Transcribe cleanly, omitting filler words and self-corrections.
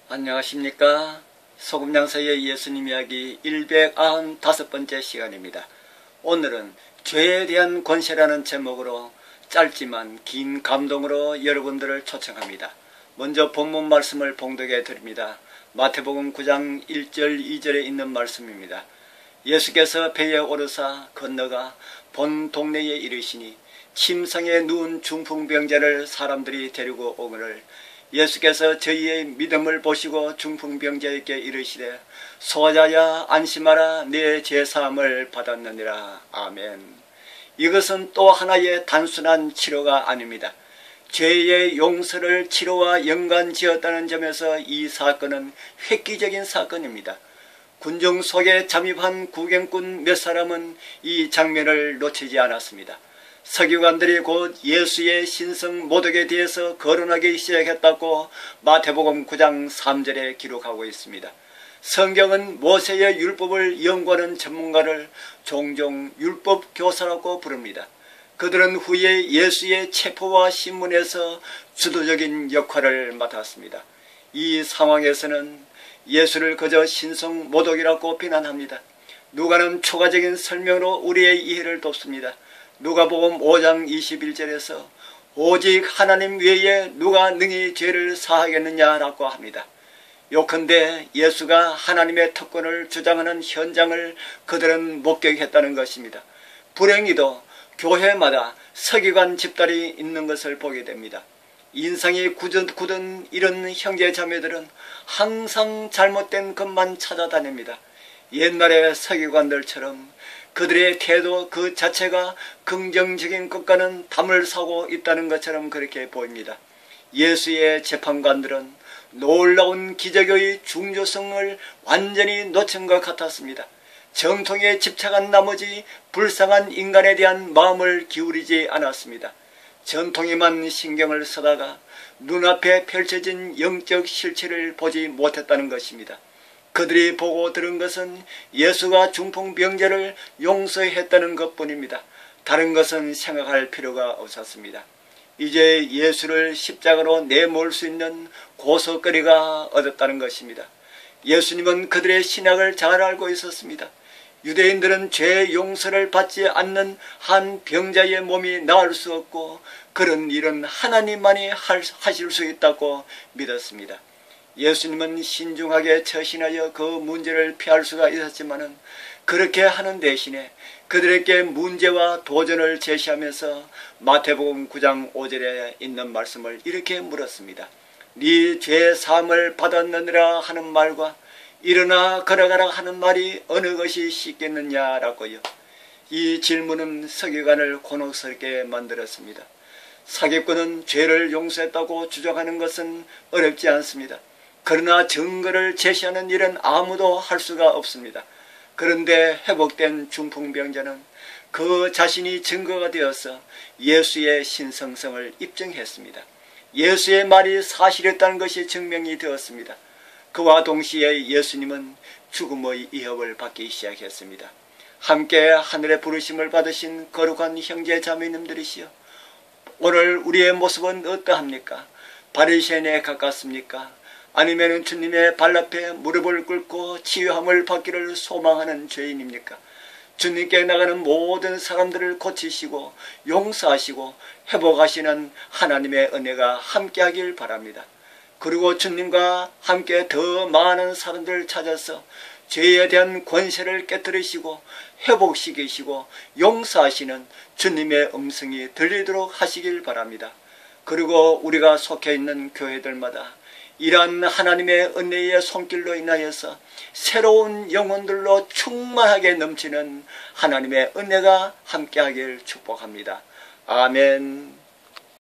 안녕하십니까. 소금양서의 예수님 이야기 195번째 시간입니다. 오늘은 죄에 대한 권세라는 제목으로 짧지만 긴 감동으로 여러분들을 초청합니다. 먼저 본문 말씀을 봉독해 드립니다. 마태복음 9장 1절 2절에 있는 말씀입니다. 예수께서 배에 오르사 건너가 본 동네에 이르시니 침상에 누운 중풍병자를 사람들이 데리고 오거늘 예수께서 저희의 믿음을 보시고 중풍병자에게 이르시되 소자야 안심하라 내 죄사함을 받았느니라. 아멘. 이것은 또 하나의 단순한 치료가 아닙니다. 죄의 용서를 치료와 연관지었다는 점에서 이 사건은 획기적인 사건입니다. 군중 속에 잠입한 구경꾼 몇 사람은 이 장면을 놓치지 않았습니다. 서기관들이 곧 예수의 신성 모독에 대해서 거론하기 시작했다고 마태복음 9장 3절에 기록하고 있습니다. 성경은 모세의 율법을 연구하는 전문가를 종종 율법 교사라고 부릅니다. 그들은 후에 예수의 체포와 신문에서 주도적인 역할을 맡았습니다. 이 상황에서는 예수를 그저 신성 모독이라고 비난합니다. 누가는 추가적인 설명으로 우리의 이해를 돕습니다. 누가복음 5장 21절에서 오직 하나님 외에 누가 능히 죄를 사하겠느냐라고 합니다. 요컨대 예수가 하나님의 특권을 주장하는 현장을 그들은 목격했다는 것입니다. 불행히도 교회마다 서기관 집단이 있는 것을 보게 됩니다. 인상이 굳은 이런 형제 자매들은 항상 잘못된 것만 찾아다닙니다. 옛날의 서기관들처럼 그들의 태도 그 자체가 긍정적인 것과는 담을 사고 있다는 것처럼 그렇게 보입니다. 예수의 재판관들은 놀라운 기적의 중요성을 완전히 놓친 것 같았습니다. 정통에 집착한 나머지 불쌍한 인간에 대한 마음을 기울이지 않았습니다. 전통에만 신경을 쓰다가 눈앞에 펼쳐진 영적 실체를 보지 못했다는 것입니다. 그들이 보고 들은 것은 예수가 중풍병자를 용서했다는 것뿐입니다. 다른 것은 생각할 필요가 없었습니다. 이제 예수를 십자가로 내몰 수 있는 고소거리가 얻었다는 것입니다. 예수님은 그들의 신약을 잘 알고 있었습니다. 유대인들은 죄 용서를 받지 않는 한 병자의 몸이 나을 수 없고 그런 일은 하나님만이 하실 수 있다고 믿었습니다. 예수님은 신중하게 처신하여 그 문제를 피할 수가 있었지만 그렇게 하는 대신에 그들에게 문제와 도전을 제시하면서 마태복음 9장 5절에 있는 말씀을 이렇게 물었습니다. 네 죄 사함을 받았느니라 하는 말과 일어나 걸어가라 하는 말이 어느 것이 쉽겠느냐라고요. 이 질문은 서기관을 곤혹스럽게 만들었습니다. 사기꾼은 죄를 용서했다고 주장하는 것은 어렵지 않습니다. 그러나 증거를 제시하는 일은 아무도 할 수가 없습니다. 그런데 회복된 중풍병자는 그 자신이 증거가 되어서 예수의 신성성을 입증했습니다. 예수의 말이 사실이었다는 것이 증명이 되었습니다. 그와 동시에 예수님은 죽음의 위협을 받기 시작했습니다. 함께 하늘의 부르심을 받으신 거룩한 형제 자매님들이시여, 오늘 우리의 모습은 어떠합니까? 바리새인에 가깝습니까? 아니면 주님의 발 앞에 무릎을 꿇고 치유함을 받기를 소망하는 죄인입니까? 주님께 나가는 모든 사람들을 고치시고 용서하시고 회복하시는 하나님의 은혜가 함께하길 바랍니다. 그리고 주님과 함께 더 많은 사람들을 찾아서 죄에 대한 권세를 깨뜨리시고 회복시키시고 용서하시는 주님의 음성이 들리도록 하시길 바랍니다. 그리고 우리가 속해 있는 교회들마다 이러한 하나님의 은혜의 손길로 인하여서 새로운 영혼들로 충만하게 넘치는 하나님의 은혜가 함께하길 축복합니다. 아멘.